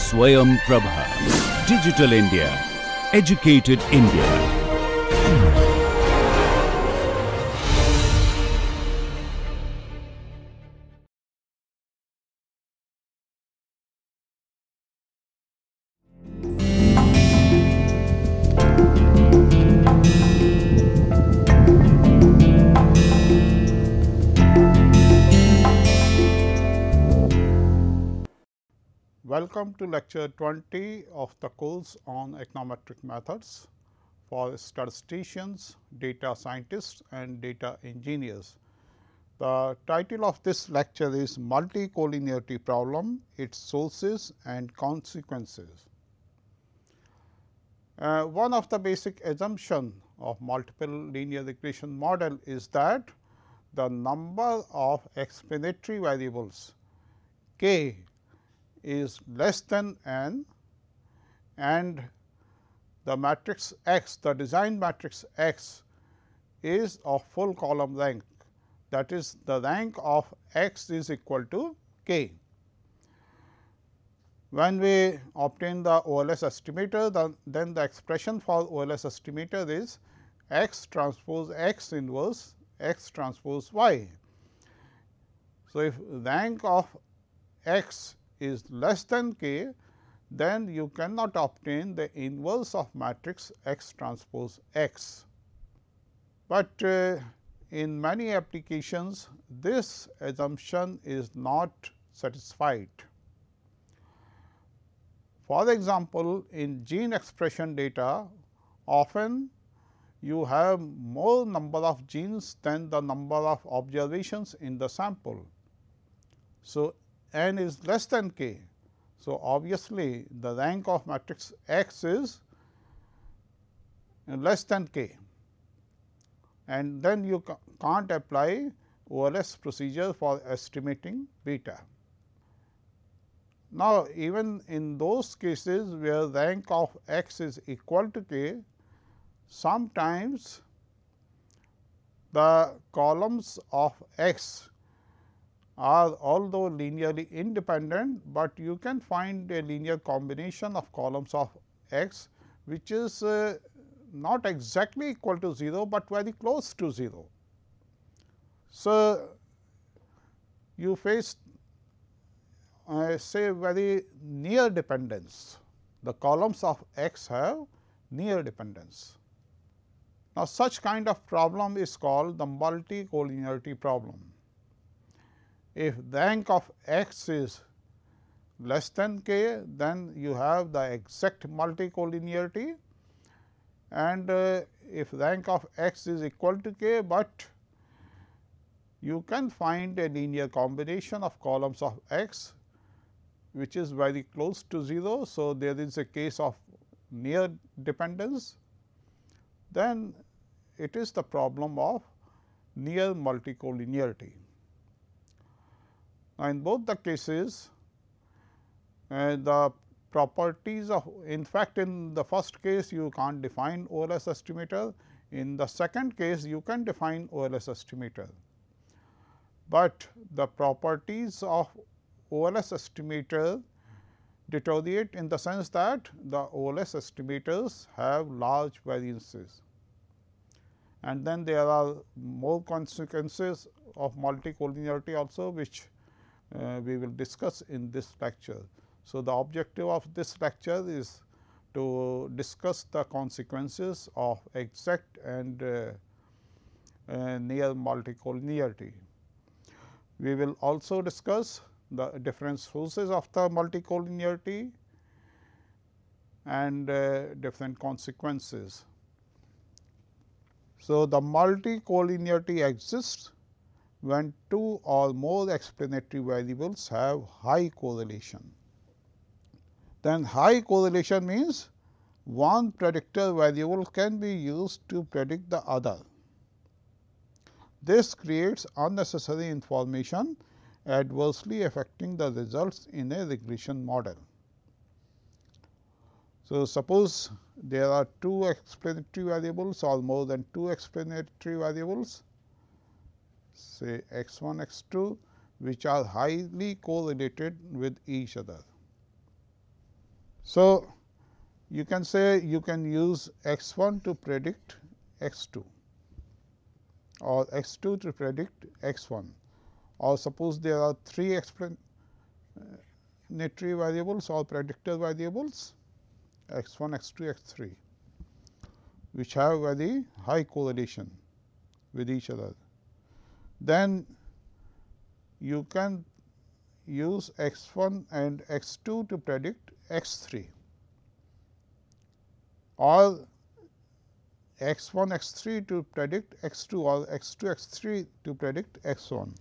Swayam Prabha. Digital India. Educated India. Welcome to lecture 20 of the course on econometric methods for statisticians, data scientists and data engineers. The title of this lecture is Multicollinearity Problem, its sources and consequences. One of the basic assumptions of multiple linear regression model is that the number of explanatory variables k is less than n, and the matrix X, the design matrix X is of full column rank, that is the rank of X is equal to k. When we obtain the OLS estimator, then the expression for OLS estimator is X transpose X inverse X transpose Y. So, if rank of X is less than k, then you cannot obtain the inverse of matrix X transpose X. But in many applications, this assumption is not satisfied. For example, in gene expression data, often you have more number of genes than the number of observations in the sample. So, n is less than k. So, obviously, the rank of matrix X is less than k, and then you can't apply OLS procedure for estimating beta. Now, even in those cases where rank of X is equal to k, sometimes the columns of X are although linearly independent, but you can find a linear combination of columns of X, which is not exactly equal to 0, but very close to 0. So, you face say very near dependence, the columns of X have near dependence. Now, such kind of problem is called the multicollinearity problem. If rank of X is less than k, then you have the exact multicollinearity, and if rank of X is equal to k, but you can find a linear combination of columns of X, which is very close to 0. So, there is a case of near dependence, then it is the problem of near multicollinearity. Now, in both the cases, the properties of, in fact, in the first case you can't define OLS estimator, in the second case you can define OLS estimator, but the properties of OLS estimator deteriorate in the sense that the OLS estimators have large variances, and then there are more consequences of multicollinearity also, which we will discuss in this lecture. So, the objective of this lecture is to discuss the consequences of exact and near multicollinearity. We will also discuss the different sources of the multicollinearity and different consequences. So, the multicollinearity exists when two or more explanatory variables have high correlation. Then high correlation means one predictor variable can be used to predict the other. This creates unnecessary information adversely affecting the results in a regression model. So, suppose there are two explanatory variables or more than two explanatory variables, say x 1, x 2, which are highly correlated with each other. So, you can say you can use x 1 to predict x 2 or x 2 to predict x 1, or suppose there are 3 explanatory variables or predictor variables x 1, x 2, x 3, which have very high correlation with each other. Then you can use x 1 and x 2 to predict x 3, or x 1 x 3 to predict x 2, or x 2 x 3 to predict x 1.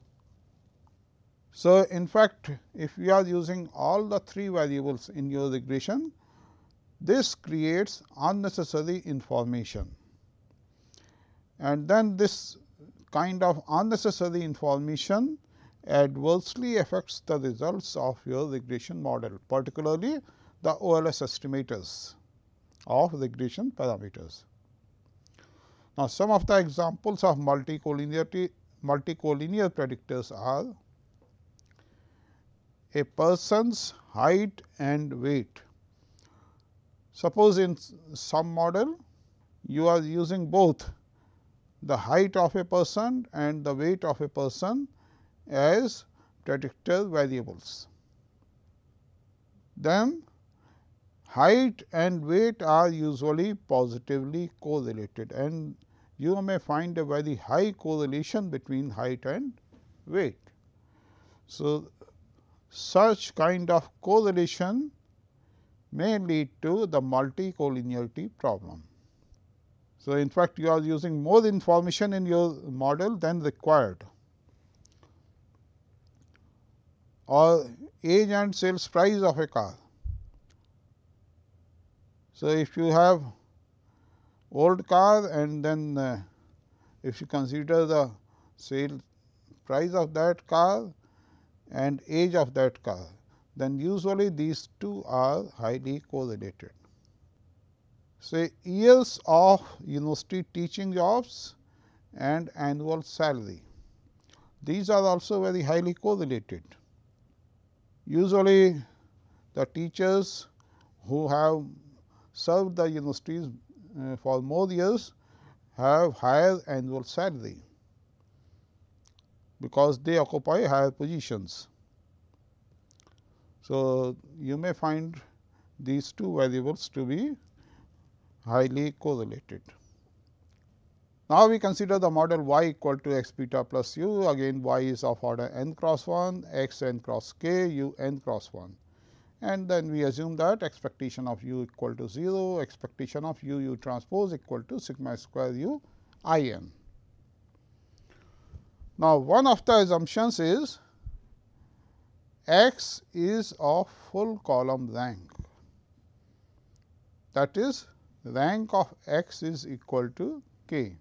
So, in fact, if we are using all the 3 variables in your regression, this creates unnecessary information, and then this kind of unnecessary information adversely affects the results of your regression model, particularly the OLS estimators of regression parameters. Now, some of the examples of multicollinear predictors are a person's height and weight. Suppose in some model you are using both the height of a person and the weight of a person as predictor variables. Then height and weight are usually positively correlated, and you may find a very high correlation between height and weight. So, such kind of correlation may lead to the multicollinearity problem. So, in fact, you are using more information in your model than required. Or age and sales price of a car. So, if you have old car and then if you consider the sale price of that car and age of that car, then usually these two are highly correlated. Say years of university teaching jobs and annual salary, these are also very highly correlated. Usually the teachers who have served the universities for more years have higher annual salary, because they occupy higher positions. So, you may find these two variables to be highly correlated. Now, we consider the model y equal to x beta plus u. Again, y is of order n cross 1, x n cross k, u n cross 1, and then we assume that expectation of u equal to 0, expectation of u transpose equal to sigma square u I n. Now, one of the assumptions is x is of full column rank, that is rank of x is equal to k,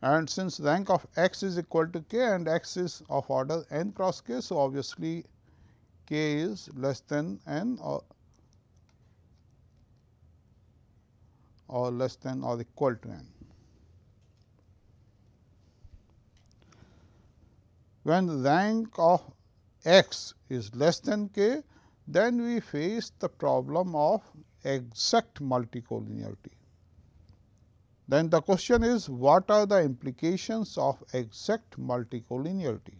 and since rank of x is equal to k and x is of order n cross k. So, obviously, k is less than n or less than or equal to n. When rank of x is less than k, then we face the problem of exact multicollinearity. Then the question is, what are the implications of exact multicollinearity?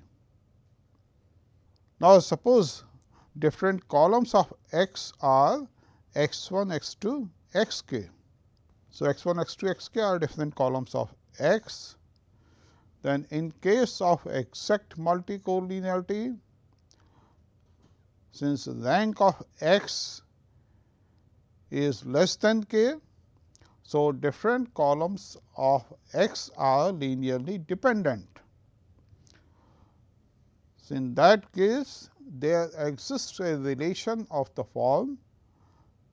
Now, suppose different columns of x are x 1, x 2, x k. So, x 1, x 2, x k are different columns of x. Then, in case of exact multicollinearity, since rank of x is less than k, so different columns of x are linearly dependent. So, in that case, there exists a relation of the form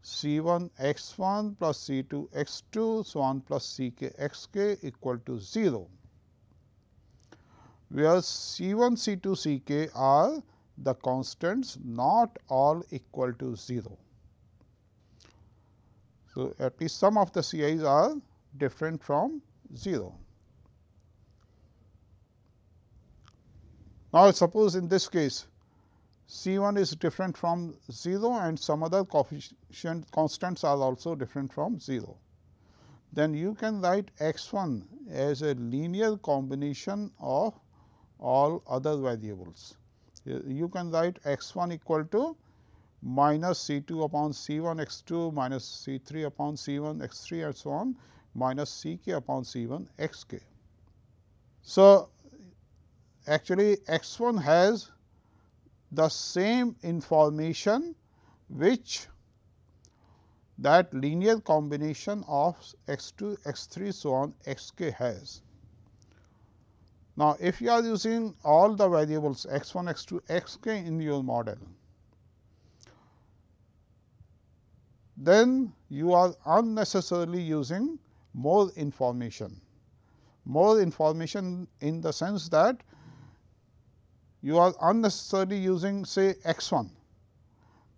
C 1 x 1 plus C 2 x 2 so on plus C k x k equal to 0, where C 1, C 2, C k are the constants not all equal to 0. So, at least some of the C i's are different from 0. Now, suppose in this case C 1 is different from 0 and some other coefficient constants are also different from 0. Then you can write x 1 as a linear combination of all other variables. You can write x 1 equal to minus C 2 upon C 1 x 2 minus C 3 upon C 1 x 3 and so on minus C k upon C 1 x k. So, actually x 1 has the same information which that linear combination of x 2 x 3 so on x k has. Now, if you are using all the variables x 1 x 2 x k in your model, then you are unnecessarily using more information in the sense that you are unnecessarily using say x 1,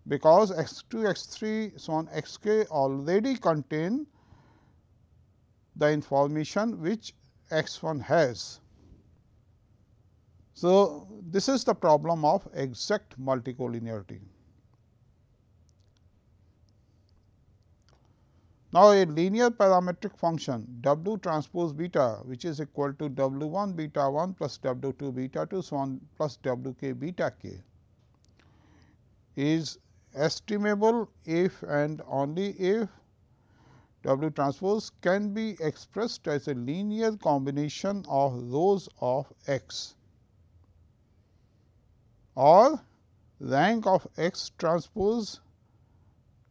because x 2 x 3 so on x k already contain the information which x 1 has. So, this is the problem of exact multicollinearity. Now, a linear parametric function W transpose beta, which is equal to W 1 beta 1 plus W 2 beta 2 so on plus W k beta k, is estimable if and only if W transpose can be expressed as a linear combination of rows of x, or rank of x transpose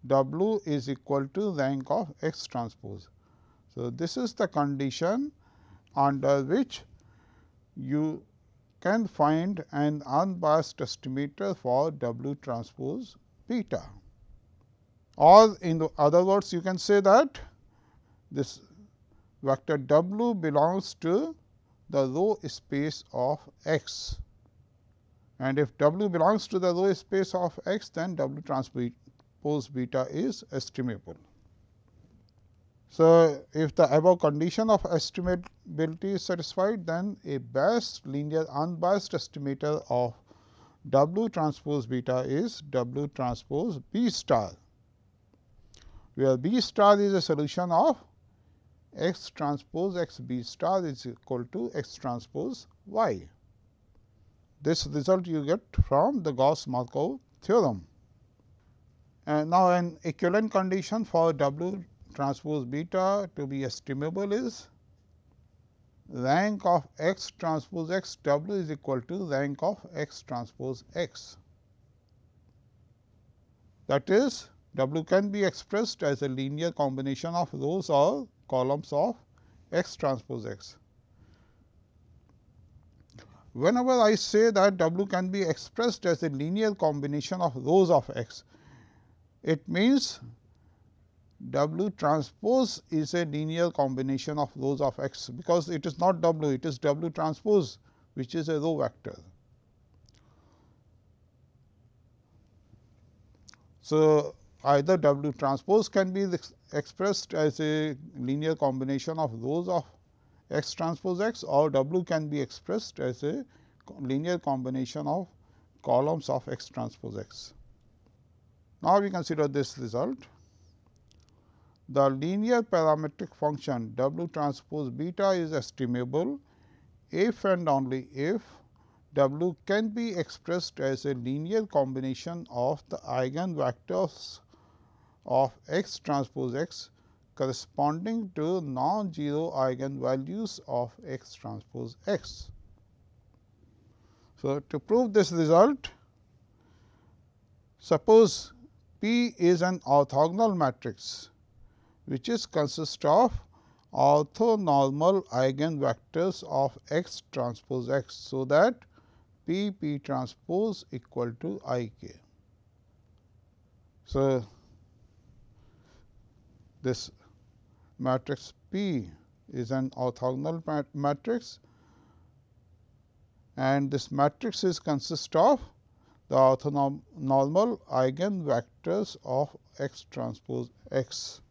W is equal to rank of x transpose. So, this is the condition under which you can find an unbiased estimator for W transpose beta, or in other words you can say that this vector W belongs to the row space of x, and if W belongs to the row space of x, then W transpose beta is estimable. So, if the above condition of estimability is satisfied, then a best linear unbiased estimator of W transpose beta is W transpose B star, where B star is a solution of x transpose x B star is equal to x transpose y. This result you get from the Gauss-Markov theorem. And now, an equivalent condition for W transpose beta to be estimable is rank of x transpose x W is equal to rank of x transpose x. That is, W can be expressed as a linear combination of rows or columns of x transpose x. Whenever I say that W can be expressed as a linear combination of rows of x, it means W transpose is a linear combination of rows of x, because it is not W, it is W transpose, which is a row vector. So, either W transpose can be expressed as a linear combination of rows of x transpose x, or W can be expressed as a linear combination of columns of x transpose x. Now, we consider this result. The linear parametric function W transpose beta is estimable if and only if W can be expressed as a linear combination of the eigenvectors of x transpose x corresponding to non-zero eigenvalues of x transpose x. So, to prove this result, suppose P is an orthogonal matrix which is consist of orthonormal eigenvectors of x transpose x. So, that P P transpose equal to I k. So, this matrix P is an orthogonal matrix, and this matrix is consist of the orthonormal eigenvectors of x transpose x.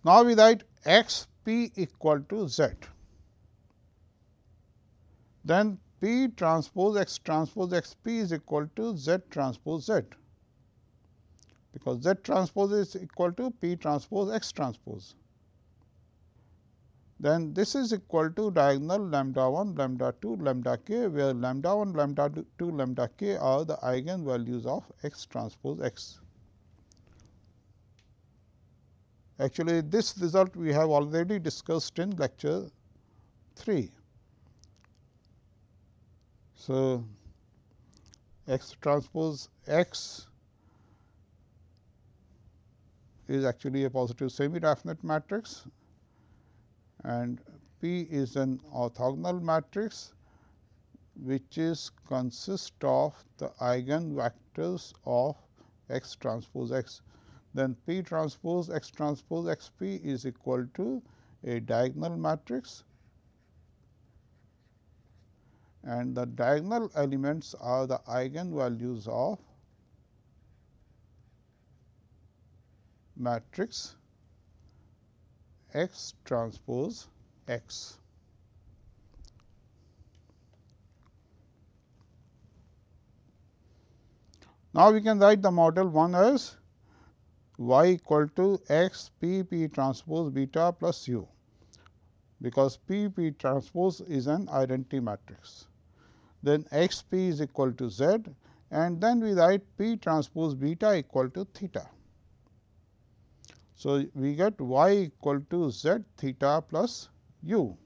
Now, we write x p equal to z. then P transpose x p is equal to Z transpose Z, because Z transpose is equal to P transpose x transpose. Then this is equal to diagonal lambda 1, lambda 2, lambda k, where lambda 1, lambda 2, lambda k are the eigen values of x transpose x. Actually, this result we have already discussed in lecture 3. So, x transpose x is actually a positive semi-definite matrix, and P is an orthogonal matrix which is consist of the eigen vectors of x transpose x. Then P transpose x p is equal to a diagonal matrix, and the diagonal elements are the eigen values of matrix x transpose x. Now, we can write the model 1 as y equal to x p p transpose beta plus u, because p p transpose is an identity matrix. Then x p is equal to z, and then we write p transpose beta equal to theta. So, we get y equal to z theta plus u.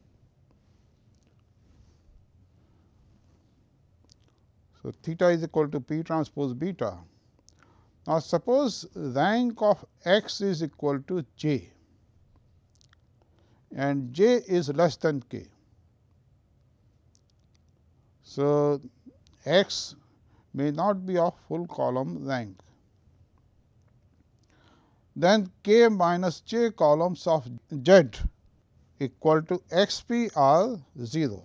So, theta is equal to p transpose beta. Now, suppose rank of x is equal to j, and j is less than k. So, x may not be of full column rank. Then k minus j columns of z equal to x p are 0.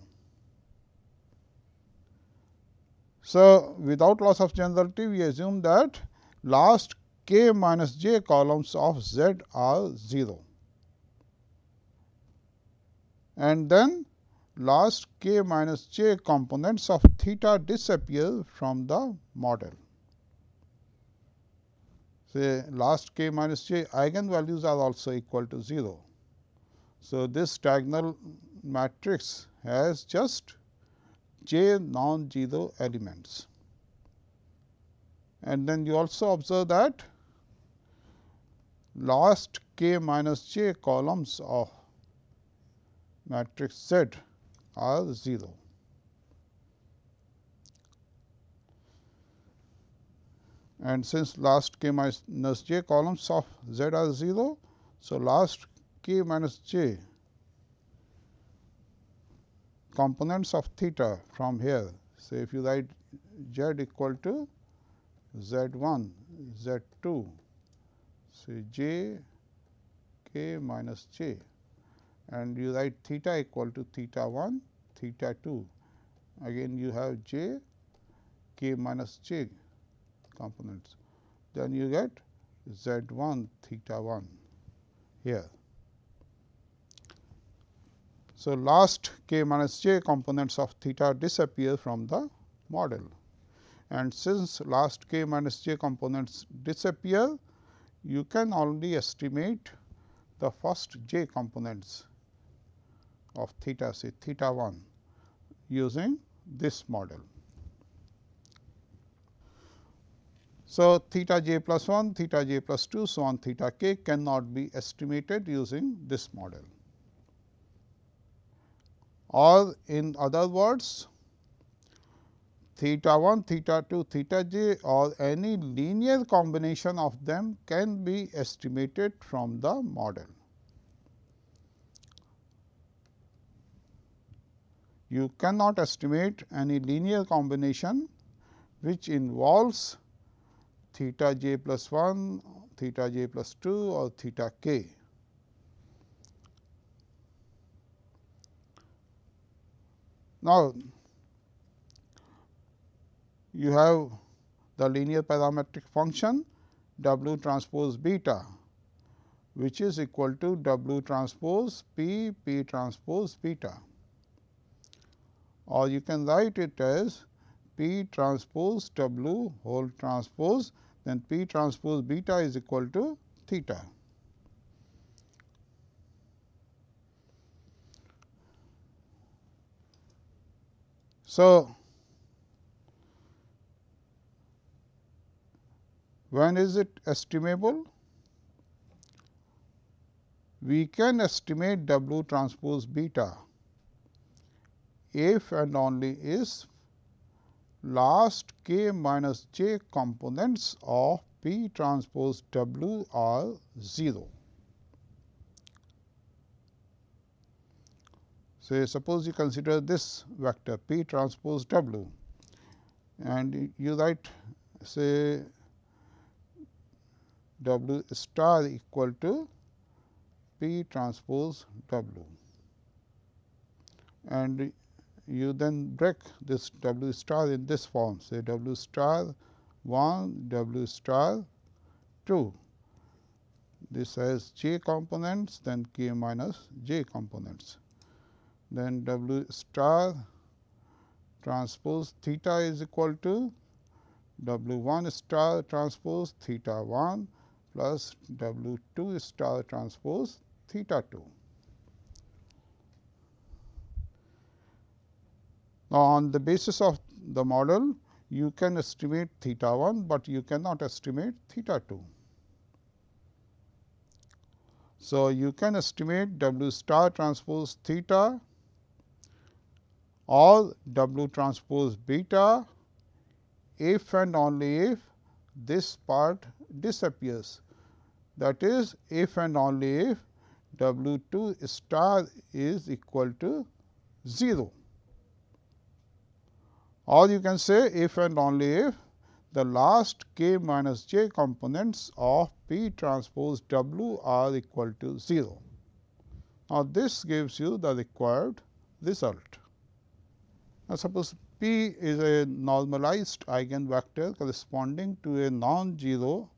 So, without loss of generality, we assume that last k minus j columns of z are 0, and then last k minus j components of theta disappear from the model. Say last k minus j eigenvalues are also equal to 0. So, this diagonal matrix has just j non-zero elements. And then you also observe that last k minus j columns of matrix Z are 0. And since last k minus j columns of Z are 0, so last k minus j components of theta from here. So, if you write z equal to z1, z2, say j k minus j, and you write theta equal to theta 1, theta 2. Again you have j k minus j components. Then you get z1 theta 1 here. So, last k minus j components of theta disappear from the model, and since last k minus j components disappear, you can only estimate the first j components of theta, say theta 1, using this model. So, theta j plus 1, theta j plus 2, so on theta k cannot be estimated using this model. Or in other words, theta 1, theta 2, theta j or any linear combination of them can be estimated from the model. You cannot estimate any linear combination which involves theta j plus 1, theta j plus 2 or theta k. Now, you have the linear parametric function W transpose beta, which is equal to W transpose P, P transpose beta. or you can write it as P transpose W whole transpose, then P transpose beta is equal to theta. So, when is it estimable? We can estimate W transpose beta if and only if last k minus j components of P transpose W are 0. So, suppose you consider this vector P transpose W and you write say W star equal to P transpose W, and you then break this W star in this form, say W star 1, W star 2. This has j components, then k minus j components. Then W star transpose theta is equal to W 1 star transpose theta 1 plus W 2 star transpose theta 2. Now, on the basis of the model, you can estimate theta 1, but you cannot estimate theta 2. So, you can estimate W star transpose theta or W transpose beta if and only if this part disappears. That is, if and only if W 2 star is equal to 0. Or you can say if and only if the last k minus j components of P transpose W are equal to 0. Now, this gives you the required result. Now, suppose P is a normalized eigenvector corresponding to a non-zero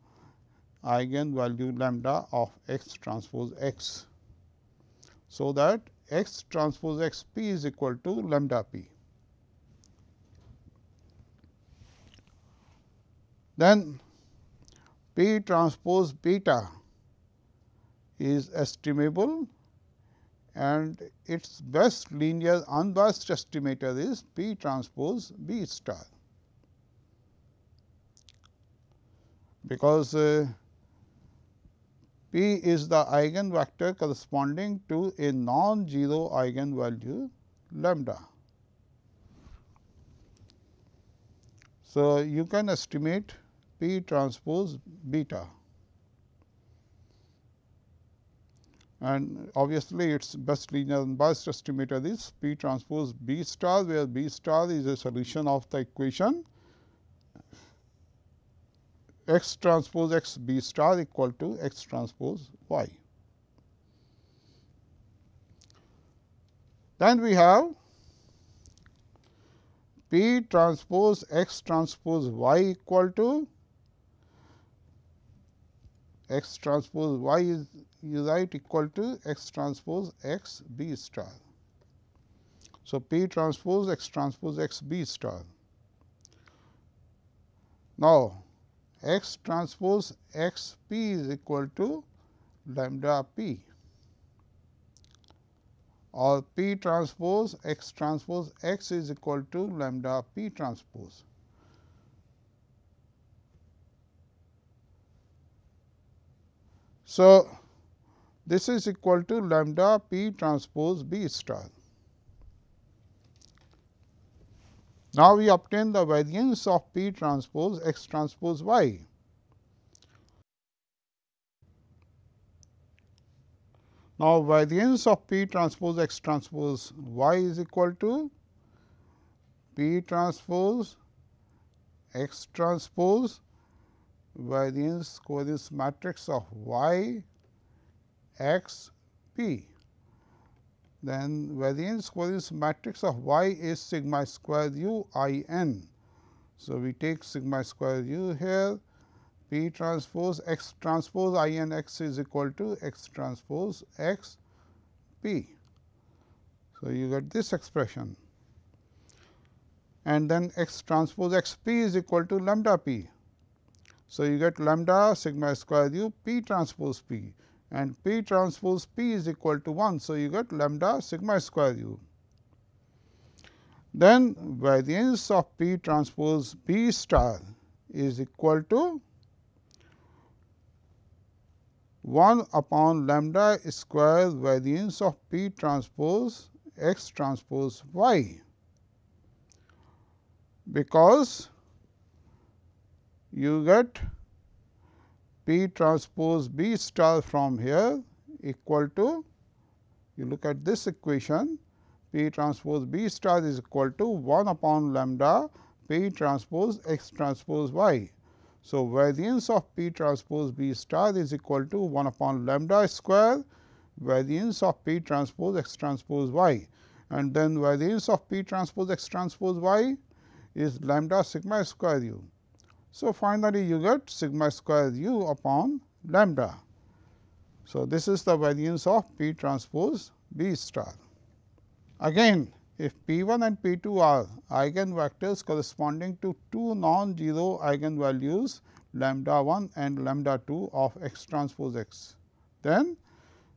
eigenvalue lambda of x transpose x. So, that x transpose x p is equal to lambda p. Then P transpose beta is estimable and its best linear unbiased estimator is P transpose B star, because P is the eigenvector corresponding to a non-zero eigenvalue lambda. So, you can estimate P transpose beta, and obviously, its best linear unbiased estimator is P transpose B star, where B star is a solution of the equation x transpose x B star equal to x transpose y. Then we have P transpose x transpose y equal to x transpose y is you write equal to x transpose x B star. So, P transpose x B star. Now, x transpose x p is equal to lambda p, or P transpose x is equal to lambda p transpose. So, this is equal to lambda p transpose B star. Now, we obtain the variance of P transpose x transpose y. Now, variance of P transpose x transpose y is equal to P transpose x transpose variance covariance matrix of y x p. Then variance covariance matrix of y is sigma square u I n. So, we take sigma square u here, P transpose x transpose I n x is equal to x transpose x p. So, you get this expression. and then x transpose x p is equal to lambda p. So, you get lambda sigma square u p transpose p, and p transpose p is equal to 1. So, you get lambda sigma square u. Then variance of p transpose b star is equal to 1 upon lambda square variance of p transpose x transpose y, because you get p transpose b star from here equal to, you look at this equation, p transpose b star is equal to 1 upon lambda p transpose x transpose y. So, variance of p transpose b star is equal to 1 upon lambda square variance of p transpose x transpose y, and then variance of p transpose x transpose y is lambda sigma square u. So, finally, you get sigma square u upon lambda. So, this is the variance of p transpose b star. Again, if p 1 and p 2 are eigenvectors corresponding to two non-zero eigenvalues lambda 1 and lambda 2 of x transpose x, then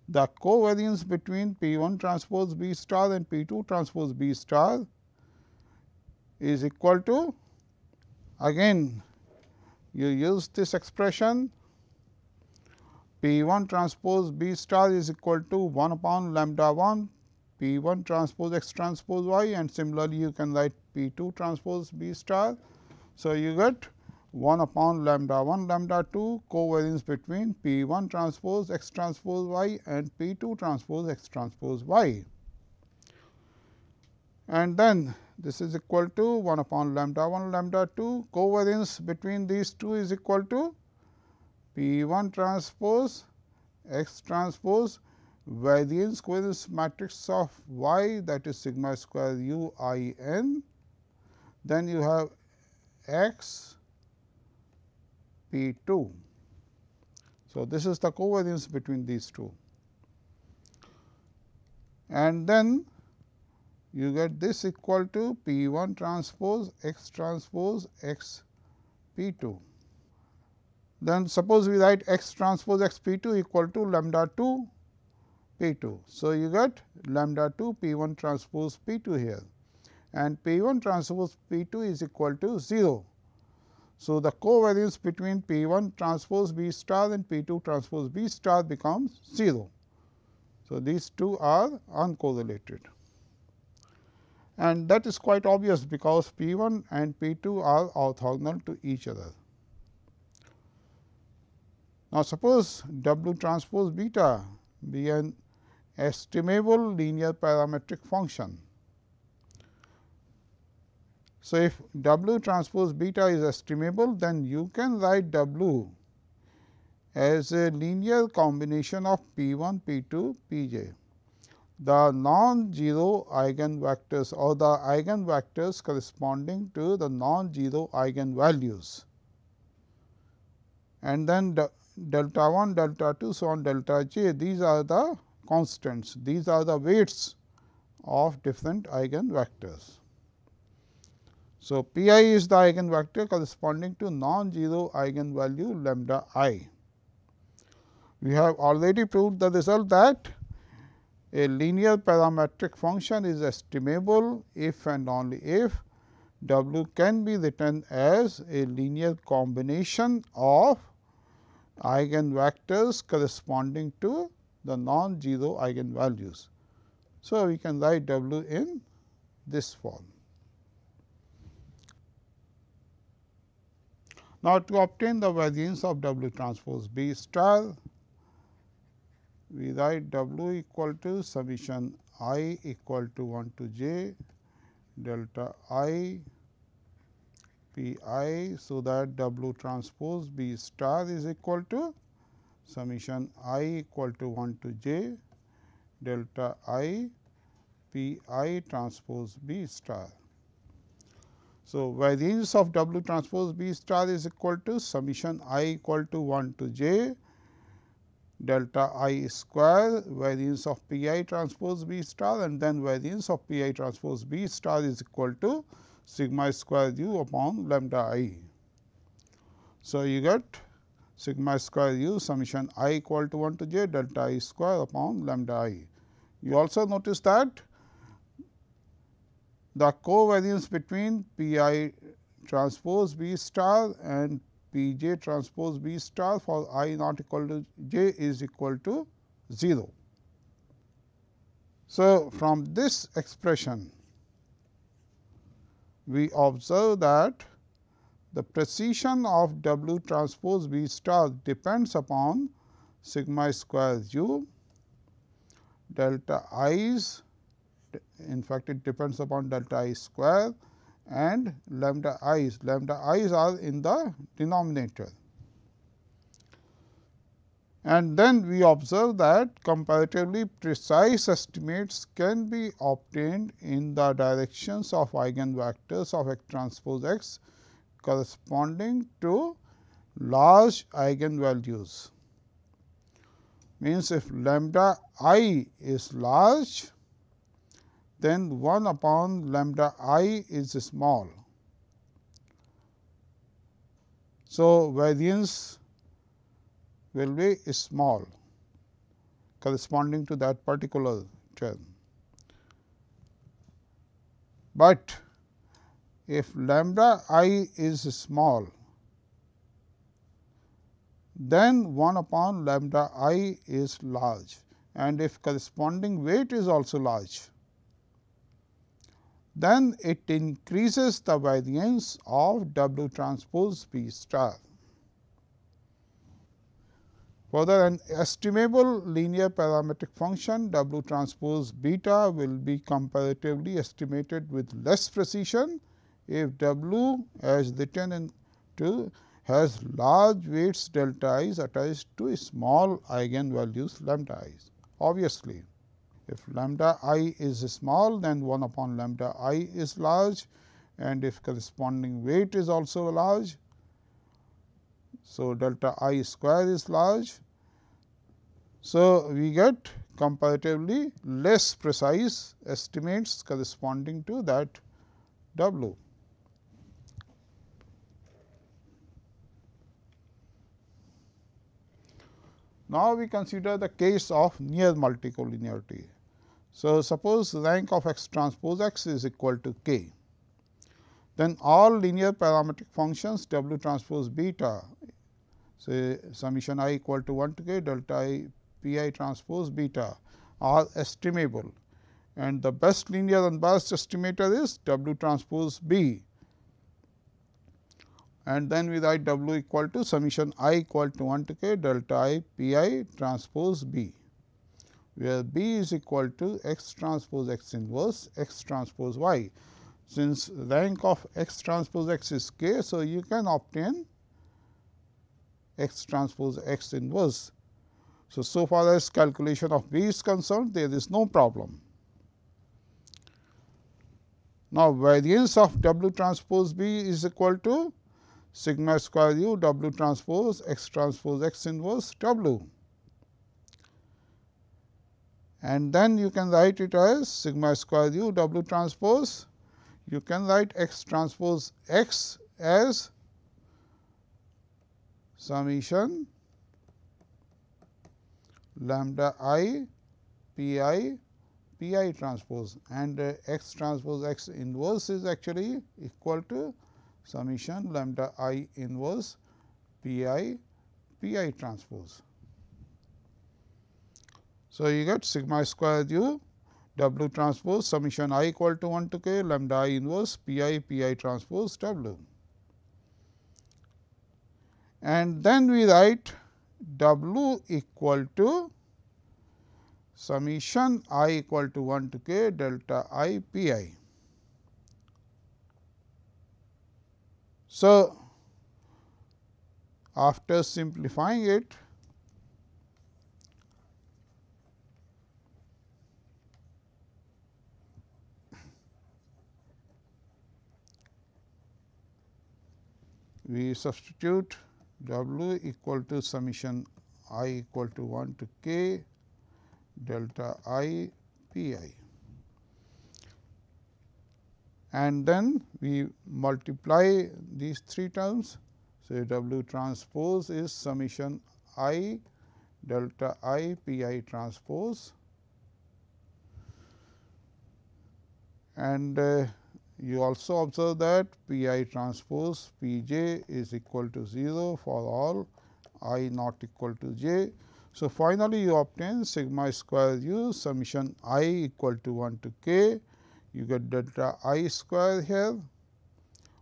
the covariance between p 1 transpose b star and p 2 transpose b star is equal to, again you use this expression, p 1 transpose b star is equal to 1 upon lambda 1 p 1 transpose x transpose y, and similarly you can write p 2 transpose b star. So, you get 1 upon lambda 1 lambda 2 covariance between p 1 transpose x transpose y and p 2 transpose x transpose y. And then this is equal to 1 upon lambda 1 lambda 2 covariance between these two is equal to p 1 transpose x transpose variance covariance matrix of y, that is sigma square u I n. Then you have x p 2. So, this is the covariance between these two, and then you get this equal to p 1 transpose x p 2. Then suppose we write x transpose x p 2 equal to lambda 2 p 2. So, you get lambda 2 p 1 transpose p 2 here, and p 1 transpose p 2 is equal to 0. So, the covariance between p 1 transpose b star and p 2 transpose b star becomes 0. So, these two are uncorrelated, and that is quite obvious because p 1 and p 2 are orthogonal to each other. Now, suppose w transpose beta be an estimable linear parametric function. So, if w transpose beta is estimable, then you can write w as a linear combination of p 1, p 2, p j. The non-zero eigenvectors or the eigenvectors corresponding to the non-zero eigenvalues, and then delta 1, delta 2, so on delta j, these are the constants, these are the weights of different eigenvectors. So, p I is the eigenvector corresponding to non-zero eigenvalue lambda I. We have already proved the result that a linear parametric function is estimable if and only if w can be written as a linear combination of eigenvectors corresponding to the non-zero eigenvalues. So, we can write w in this form. Now, to obtain the variance of w transpose b star, we write w equal to summation I equal to 1 to j delta I p I. So, that w transpose b star is equal to summation I equal to 1 to j delta I p I transpose b star. So, variance of w transpose b star is equal to summation I equal to 1 to j delta I square variance of p I transpose b star, and then variance of p I transpose b star is equal to sigma square u upon lambda I. So, you get sigma square u summation I equal to 1 to j delta I square upon lambda I. You also notice that the covariance between P I transpose B star and P j transpose B star for I not equal to j is equal to 0. So, from this expression we observe that the precision of W transpose B star depends upon sigma square u, delta i's, in fact, it depends upon delta I square and lambda i's. Lambda i's are in the denominator. And then we observe that comparatively precise estimates can be obtained in the directions of eigenvectors of X transpose X corresponding to large eigenvalues. Means if lambda I is large, then 1 upon lambda I is small. So, variance will be small corresponding to that particular term. But if lambda I is small, then 1 upon lambda I is large, and if corresponding weight is also large, then it increases the variance of W transpose B star. Further, an estimable linear parametric function W transpose beta will be comparatively estimated with less precision if W as written in has large weights delta i's attached to small eigenvalues lambda i's. Obviously, if lambda I is small, then 1 upon lambda I is large, and if corresponding weight is also large, so delta I square is large. So, we get comparatively less precise estimates corresponding to that W. Now, we consider the case of near multicollinearity. So, suppose rank of X transpose X is equal to k, then all linear parametric functions W transpose beta, say summation I equal to 1 to k delta I P I transpose beta are estimable, and the best linear unbiased estimator is W transpose B, and then we write W equal to summation I equal to 1 to k delta I P I transpose B, where B is equal to X transpose X inverse X transpose Y. Since rank of X transpose X is k, so you can obtain X transpose X inverse. So far as calculation of B is concerned, there is no problem. Now, variance of W transpose B is equal to sigma square u W transpose X inverse W, and then you can write it as sigma square u W transpose. You can write X transpose X as summation lambda I P I P I transpose, and X transpose X inverse is actually equal to summation lambda I inverse P I P I transpose. So, you get sigma square u W transpose summation I equal to 1 to k lambda I inverse P I transpose W, and then we write W equal to summation I equal to 1 to k delta I P I. So, after simplifying it, we substitute W equal to summation I equal to 1 to k delta I P I, and then we multiply these three terms. So, W transpose is summation I delta I P I transpose, and you also observe that P I transpose P j is equal to 0 for all I not equal to j. So, finally, you obtain sigma square u summation I equal to 1 to k. You get delta I square here,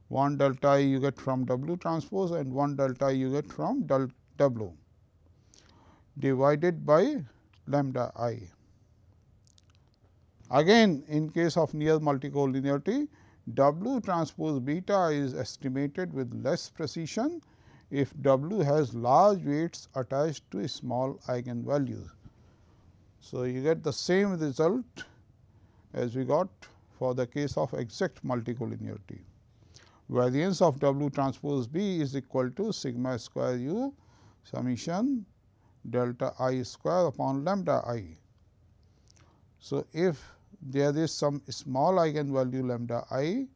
1 delta I you get from W transpose and 1 delta I you get from W divided by lambda I. Again, in case of near multicollinearity, W transpose beta is estimated with less precision if W has large weights attached to small eigenvalues. So, you get the same result as we got for the case of exact multicollinearity. Variance of W transpose B is equal to sigma square u summation delta I square upon lambda I. So, if there is some small eigenvalue lambda I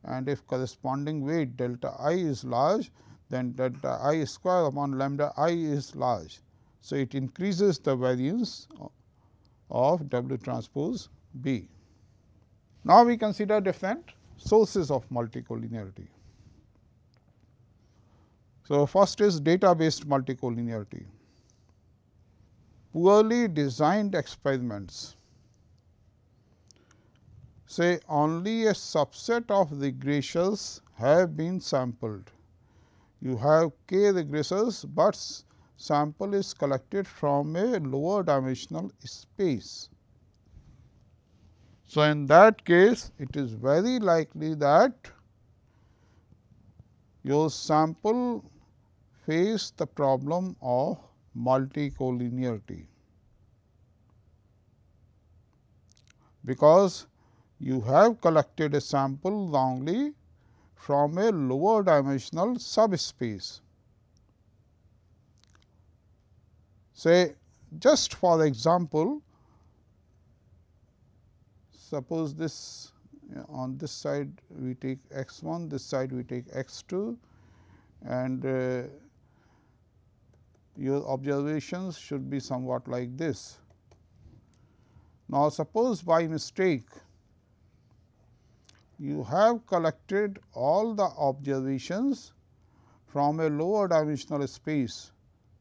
and if corresponding weight delta I is large, then delta I square upon lambda I is large. So, it increases the variance of W transpose B. Now, we consider different sources of multicollinearity. So, first is data based multicollinearity. Poorly designed experiments, say only a subset of regressors have been sampled. You have k regressors, but sample is collected from a lower dimensional space. So, in that case, it is very likely that your sample face the problem of multicollinearity, because you have collected a sample wrongly from a lower dimensional subspace. Say, just for example, suppose this on this side we take x 1, this side we take x 2, and your observations should be somewhat like this. Now, suppose by mistake you have collected all the observations from a lower dimensional space,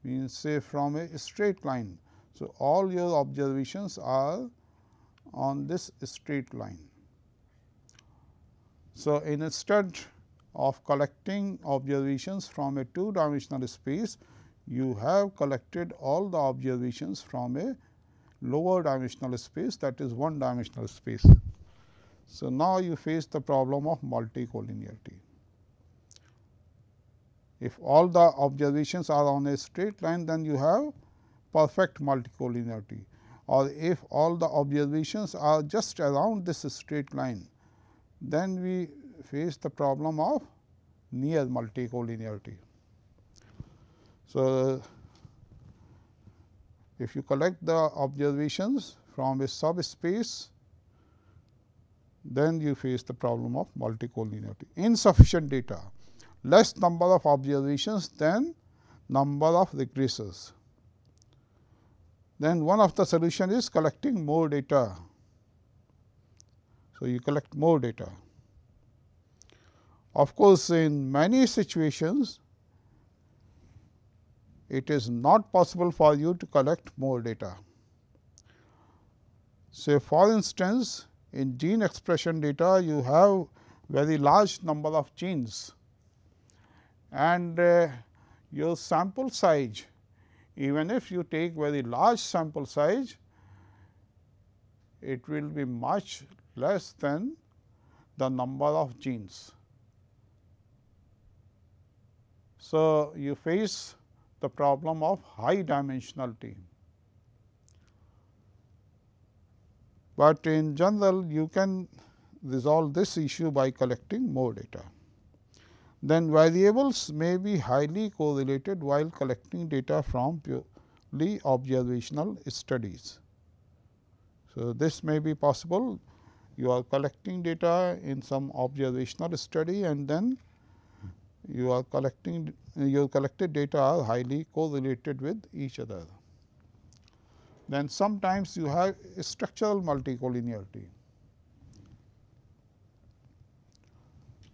means say from a straight line. So, all your observations are on this straight line. So, instead of collecting observations from a two dimensional space, you have collected all the observations from a lower dimensional space, that is one dimensional space. So, now you face the problem of multicollinearity. If all the observations are on a straight line, then you have perfect multicollinearity, or if all the observations are just around this straight line, then we face the problem of near multicollinearity. So, if you collect the observations from a subspace, then you face the problem of multicollinearity. Insufficient data, less number of observations than number of regressors. Then one of the solution is collecting more data. So, you collect more data. Of course, in many situations it is not possible for you to collect more data. Say for instance, in gene expression data you have very large number of genes, and your sample size, even if you take very large sample size, it will be much less than the number of genes. So, you face the problem of high dimensionality, but in general you can resolve this issue by collecting more data. Then variables may be highly correlated while collecting data from purely observational studies. So, this may be possible you are collecting data in some observational study, and then you are collecting your collected data are highly correlated with each other. Then sometimes you have structural multicollinearity.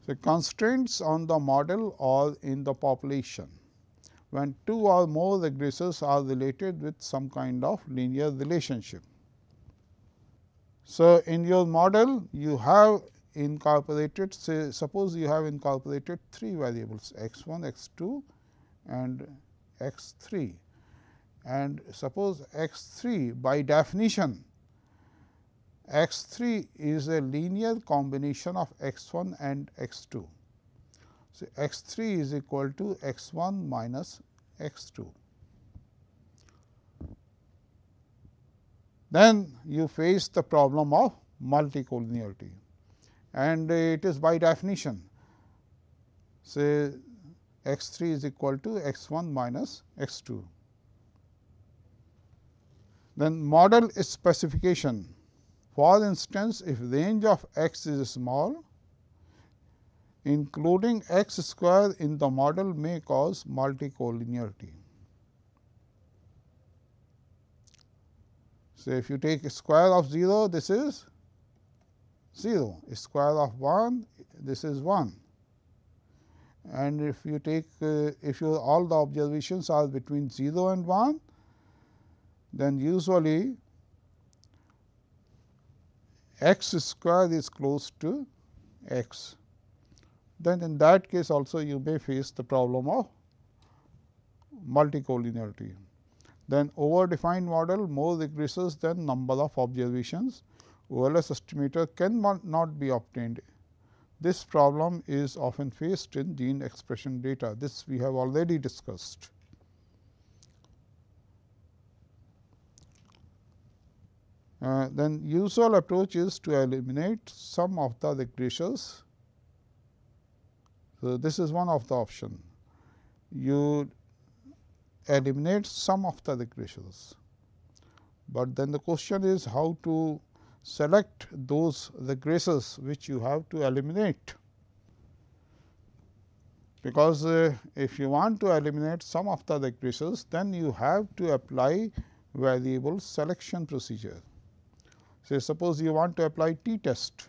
So, constraints on the model or in the population when two or more regressors are related with some kind of linear relationship. So, in your model you have incorporated, say suppose you have incorporated 3 variables x 1, x 2 and x 3, and suppose x 3 by definition x 3 is a linear combination of x 1 and x 2. So, x 3 is equal to x 1 minus x 2. Then you face the problem of multicollinearity, and it is by definition, say x 3 is equal to x 1 minus x 2. Then model specification. For instance, if range of x is small, including x square in the model may cause multicollinearity. So, if you take square of 0, this is 0, square of 1, this is 1, and if you take if you all the observations are between 0 and 1, then usually x square is close to x. Then in that case also you may face the problem of multicollinearity. Then over defined model more regressors than number of observations, OLS estimator cannot be obtained. This problem is often faced in gene expression data. This we have already discussed. Then usual approach is to eliminate some of the regressors. So, this is one of the option. You eliminate some of the regressors, but then the question is how to select those regressors which you have to eliminate, because if you want to eliminate some of the regressors, then you have to apply variable selection procedure. Say suppose you want to apply t test,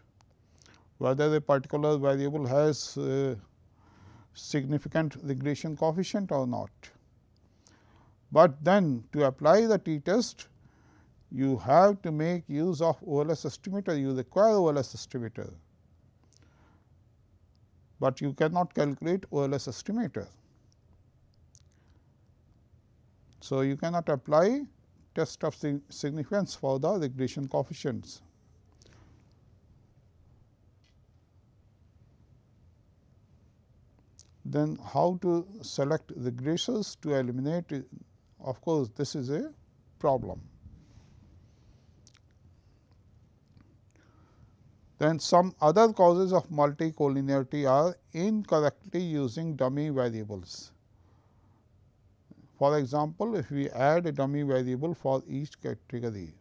whether a particular variable has significant regression coefficient or not. But then to apply the t test, you have to make use of OLS estimator, you require OLS estimator, but you cannot calculate OLS estimator. So, you cannot apply test of significance for the regression coefficients. Then how to select regressors to eliminate it? Of course, this is a problem. Then some other causes of multicollinearity are incorrectly using dummy variables. For example, if we add a dummy variable for each category,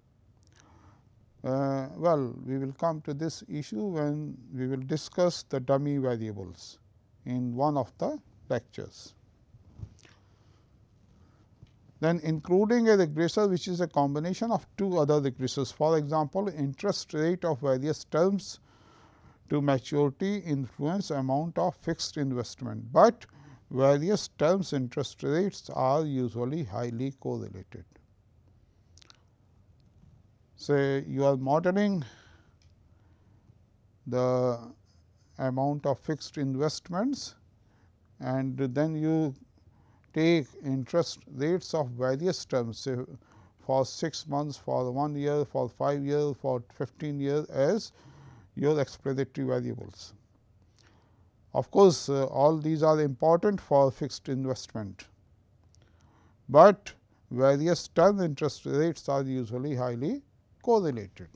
well, we will come to this issue when we will discuss the dummy variables in one of the lectures. Then including a regressor which is a combination of two other regressors. For example, interest rate of various terms to maturity influence amount of fixed investment, but various terms interest rates are usually highly correlated. Say you are modeling the amount of fixed investments, and then you take interest rates of various terms, say for 6 months, for 1 year, for 5 years, for 15 years as your explanatory variables. Of course, all these are important for fixed investment, but various term interest rates are usually highly correlated.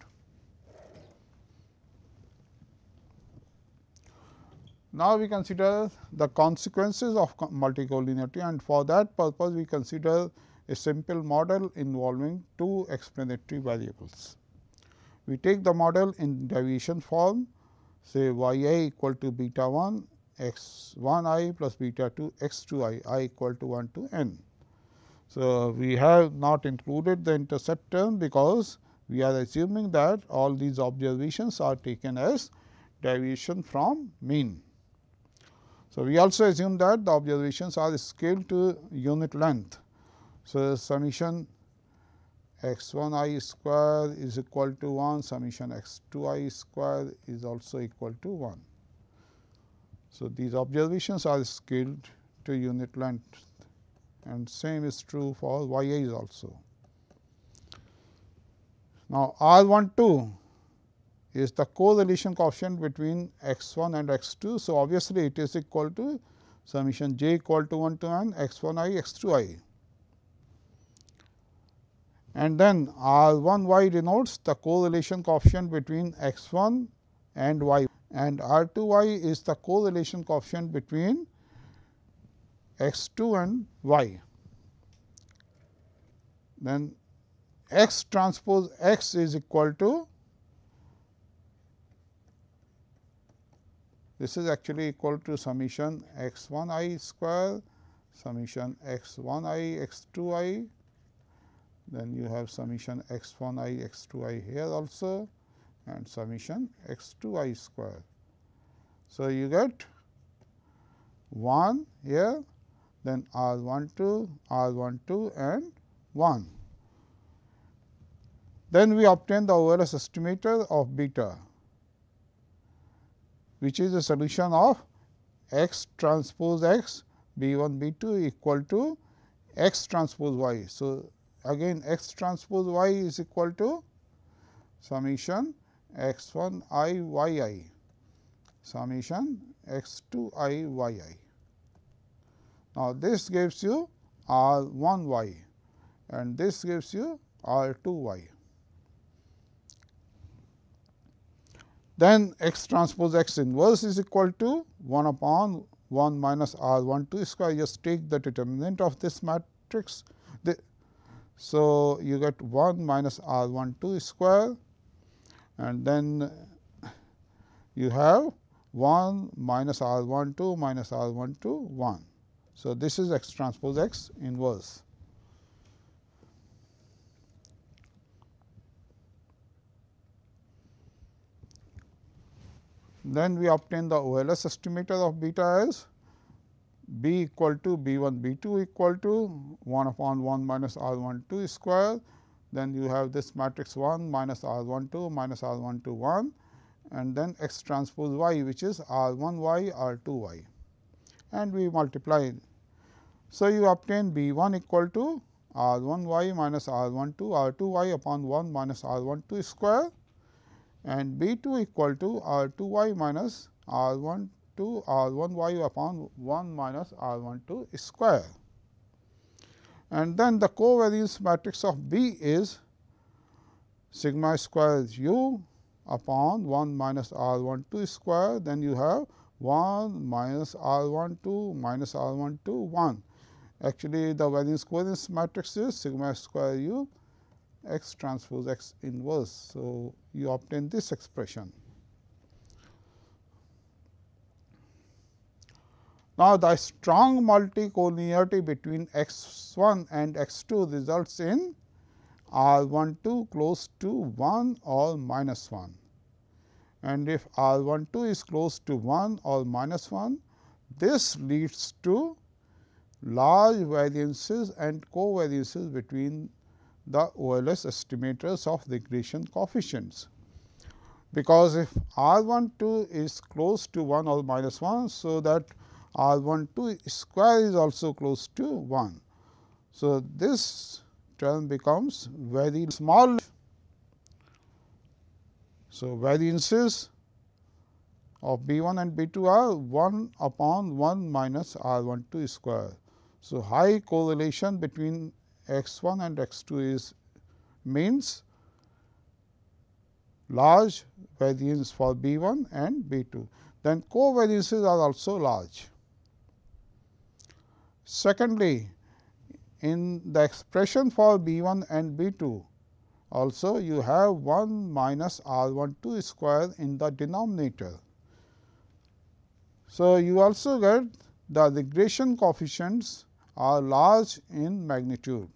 Now, we consider the consequences of multicollinearity, and for that purpose we consider a simple model involving two explanatory variables. We take the model in deviation form, say y I equal to beta 1 x 1 I plus beta 2 x 2 I equal to 1 to n. So, we have not included the intercept term, because we are assuming that all these observations are taken as deviation from mean. So, we also assume that the observations are scaled to unit length. So, summation x 1 I square is equal to 1, summation x 2 I square is also equal to 1. So, these observations are scaled to unit length, and same is true for y I also. Now, R 1 2 is the correlation coefficient between x 1 and x 2. So, obviously, it is equal to summation j equal to 1 to n x 1 I x 2 I. And then R 1 y denotes the correlation coefficient between x 1 and y, and R 2 y is the correlation coefficient between x 2 and y. Then x transpose x is equal to, this is actually equal to summation x 1 I square, summation x 1 I x 2 I, then you have summation x 1 I x 2 I here also, and summation x 2 I square. So, you get 1 here, then R 1 2, R 1 2 and 1. Then we obtain the OLS estimator of beta, which is a solution of x transpose x b 1 b 2 equal to x transpose y. So, again x transpose y is equal to summation x 1 I y I, summation x 2 I y I. Now, this gives you R 1 y, and this gives you R 2 y. Then x transpose x inverse is equal to 1 upon 1 minus R 1 2 square. Just take the determinant of this matrix. So, you get 1 minus R 1 2 square, and then you have 1 minus R 1 2 minus R 1 2 1. So, this is x transpose x inverse. Then we obtain the OLS estimator of beta as b equal to b 1 b 2 equal to 1 upon 1 minus R 1 2 square. Then you have this matrix 1 minus R 1 2 minus R 1 2 1, and then x transpose y, which is R 1 y R 2 y, and we multiply. So, you obtain b 1 equal to R 1 y minus R 1 2 R 2 y upon 1 minus R 1 2 square, and b 2 equal to R 2 y minus R 1 2 R 1 y upon 1 minus R 1 2 square. And then the covariance matrix of B is sigma square u upon 1 minus R 1 2 square. Then you have 1 minus R 1 2 minus R 1 2 1. Actually, the variance covariance matrix is sigma square u x transpose x inverse. So, you obtain this expression. Now, the strong multicollinearity between x 1 and x 2 results in R 1 2 close to 1 or minus 1, and if R 1 2 is close to 1 or minus 1, this leads to large variances and covariances between the OLS estimators of regression coefficients, because if R 1 2 is close to 1 or minus 1. So, that R 1 2 square is also close to 1. So, this term becomes very small. So, variances of B 1 and B 2 are 1 upon 1 minus R 1 2 square. So, high correlation between x 1 and x 2 is means large variance for B 1 and B 2. Then covariances are also large. Secondly, in the expression for B 1 and B 2, Also you have 1 minus R 12 square in the denominator. So, you also get the regression coefficients are large in magnitude.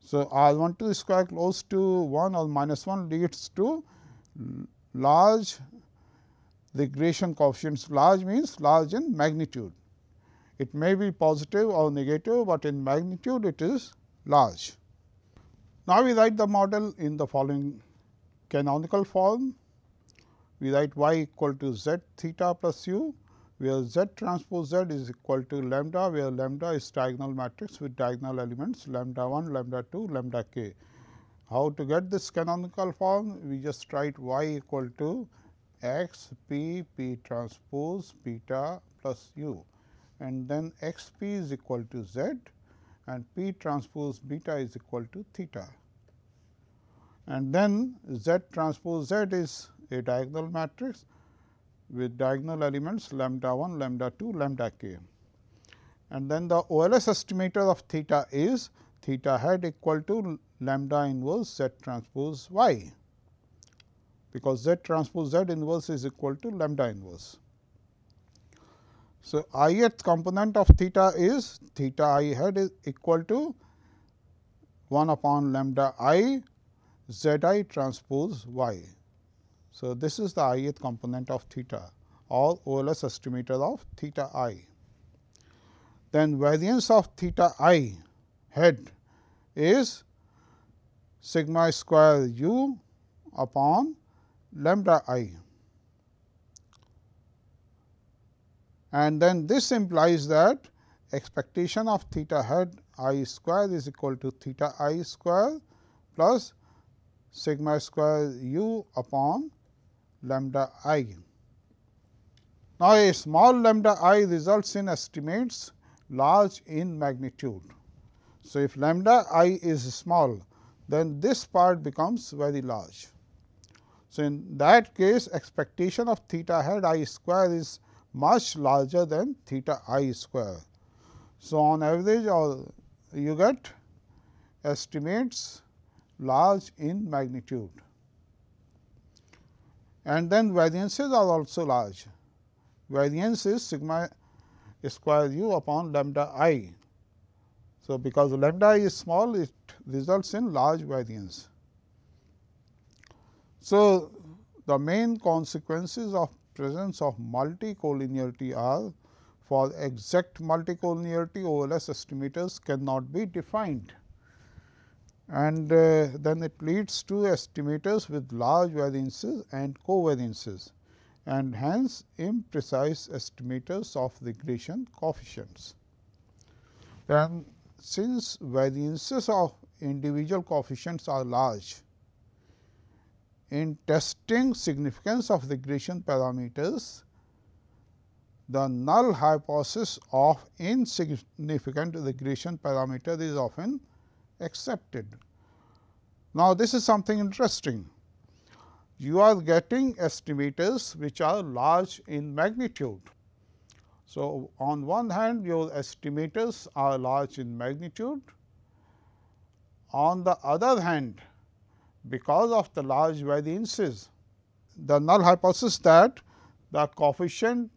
So, R 12 square close to 1 or minus 1 leads to large regression coefficients. Large means large in magnitude. It may be positive or negative, but in magnitude it is large. Now, we write the model in the following canonical form. We write y equal to z theta plus u, where z transpose z is equal to lambda, where lambda is diagonal matrix with diagonal elements lambda 1, lambda 2, lambda k. How to get this canonical form? We just write y equal to x p p transpose beta plus u, and then x p is equal to z and p transpose beta is equal to theta. And then z transpose z is a diagonal matrix with diagonal elements lambda 1, lambda 2, lambda k. And then the OLS estimator of theta is theta hat equal to lambda inverse z transpose y, because z transpose z inverse is equal to lambda inverse. So, ith component of theta is theta I hat is equal to 1 upon lambda I z I transpose y. So, this is the ith component of theta or OLS estimator of theta I. Then variance of theta I head is sigma square u upon lambda I. And then this implies that expectation of theta head I square is equal to theta I square plus sigma square u upon lambda I. Now, a small lambda I results in estimates large in magnitude. So, if lambda I is small, then this part becomes very large. So, in that case expectation of theta hat I square is much larger than theta I square. So, on average you get estimates large in magnitude, and then variances are also large. Variance is sigma square u upon lambda I. So, because lambda I is small, it results in large variance. So, the main consequences of presence of multicollinearity are: for exact multicollinearity, OLS estimators cannot be defined, and then it leads to estimators with large variances and covariances, and hence imprecise estimators of regression coefficients. Then, since variances of individual coefficients are large, in testing significance of regression parameters, the null hypothesis of insignificant regression parameter is often accepted. Now, this is something interesting. You are getting estimators which are large in magnitude. So, on one hand your estimators are large in magnitude. On the other hand, because of the large variances, the null hypothesis that the coefficient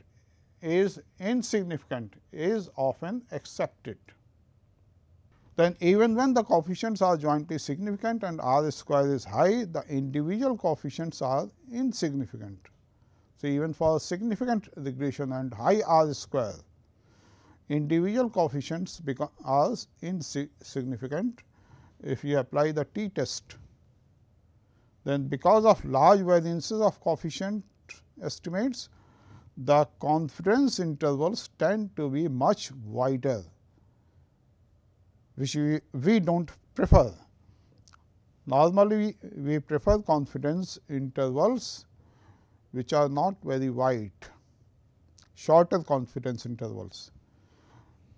is insignificant is often accepted. Then even when the coefficients are jointly significant and R square is high, the individual coefficients are insignificant. So, even for significant regression and high R square, individual coefficients are insignificant if you apply the t test. Then because of large variances of coefficient estimates, the confidence intervals tend to be much wider, which we do not prefer. Normally, we prefer confidence intervals which are not very wide, shorter confidence intervals.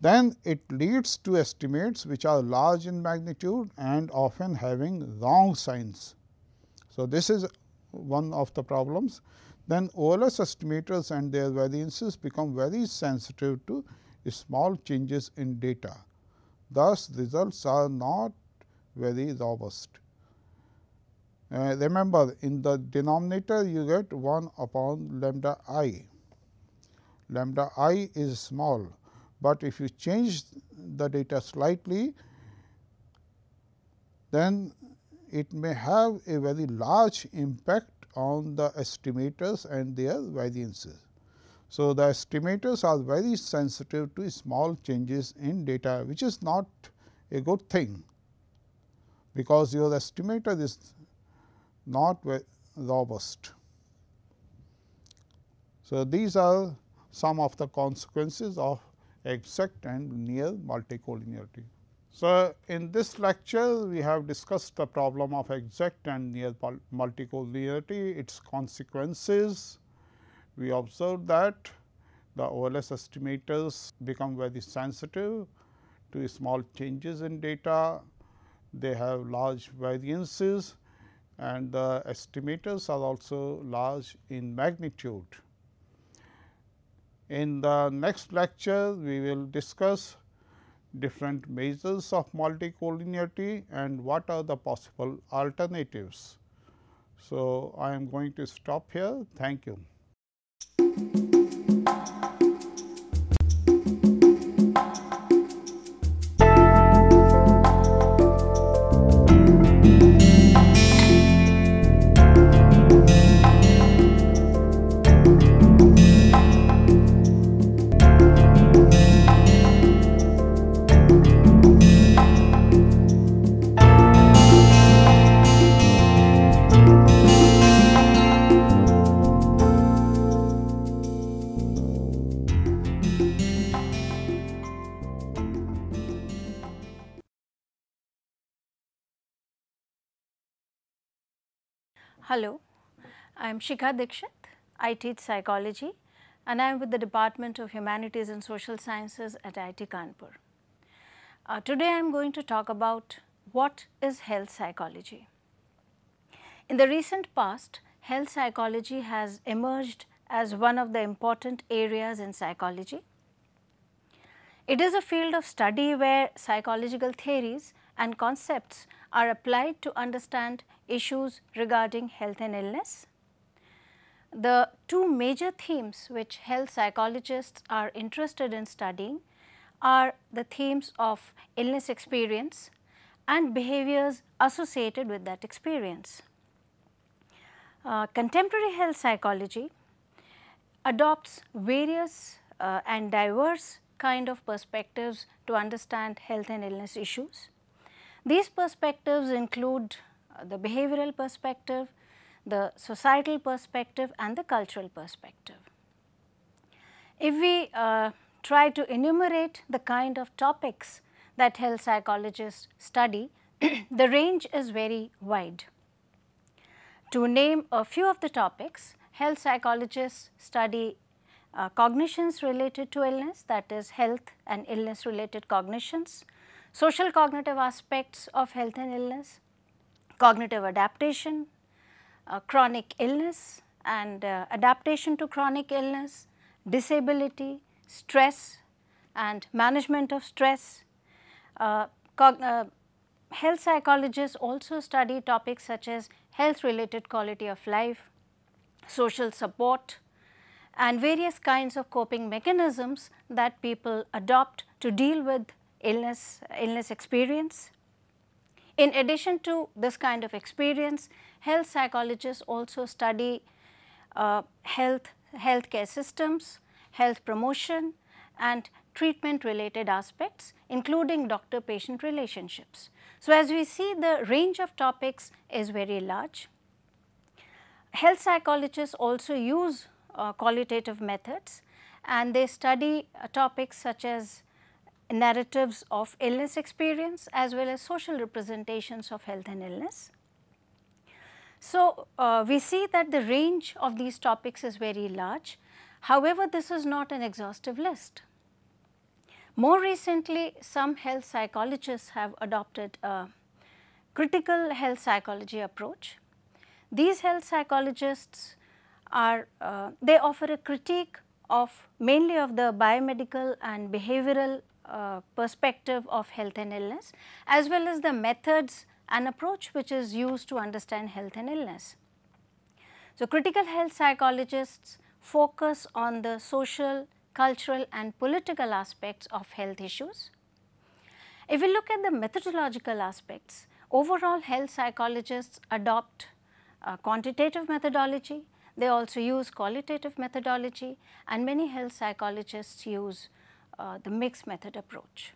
Then it leads to estimates which are large in magnitude and often having wrong signs. So, this is one of the problems. Then OLS estimators and their variances become very sensitive to small changes in data. Thus, results are not very robust. Remember, in the denominator you get 1 upon lambda I. Lambda I is small, but if you change the data slightly, then it may have a very large impact on the estimators and their variances. So, the estimators are very sensitive to small changes in data, which is not a good thing, because your estimator is not very robust. So, these are some of the consequences of exact and near multicollinearity. So, in this lecture we have discussed the problem of exact and near multicollinearity, its consequences. We observed that the OLS estimators become very sensitive to small changes in data, they have large variances, and the estimators are also large in magnitude. In the next lecture, we will discuss different measures of multicollinearity and what are the possible alternatives. So, I am going to stop here. Thank you. Hello, I am Shikha Dikshit. I teach psychology and I am with the Department of Humanities and Social Sciences at IIT Kanpur. Today I am going to talk about what is health psychology. In the recent past, health psychology has emerged as one of the important areas in psychology. It is a field of study where psychological theories and concepts are applied to understand issues regarding health and illness. The two major themes which health psychologists are interested in studying are the themes of illness experience and behaviors associated with that experience. Contemporary health psychology adopts various and diverse kind of perspectives to understand health and illness issues. These perspectives include the behavioral perspective, the societal perspective and the cultural perspective. If we try to enumerate the kind of topics that health psychologists study, the range is very wide. To name a few of the topics, health psychologists study cognitions related to illness, that is health and illness related cognitions, social cognitive aspects of health and illness, cognitive adaptation, chronic illness and adaptation to chronic illness, disability, stress and management of stress. Health psychologists also study topics such as health related quality of life, social support and various kinds of coping mechanisms that people adopt to deal with illness experience. In addition to this kind of experience, health psychologists also study healthcare systems, health promotion and treatment related aspects including doctor-patient relationships. So, as we see, the range of topics is very large. Health psychologists also use qualitative methods and they study topics such as narratives of illness experience as well as social representations of health and illness. So, we see that the range of these topics is very large. However, this is not an exhaustive list. More recently, some health psychologists have adopted a critical health psychology approach. These health psychologists are, they offer a critique of mainly of the biomedical and behavioral perspective of health and illness, as well as the methods and approach which is used to understand health and illness. So, critical health psychologists focus on the social, cultural and political aspects of health issues. If we look at the methodological aspects, overall health psychologists adopt quantitative methodology, they also use qualitative methodology, and many health psychologists use the mixed method approach.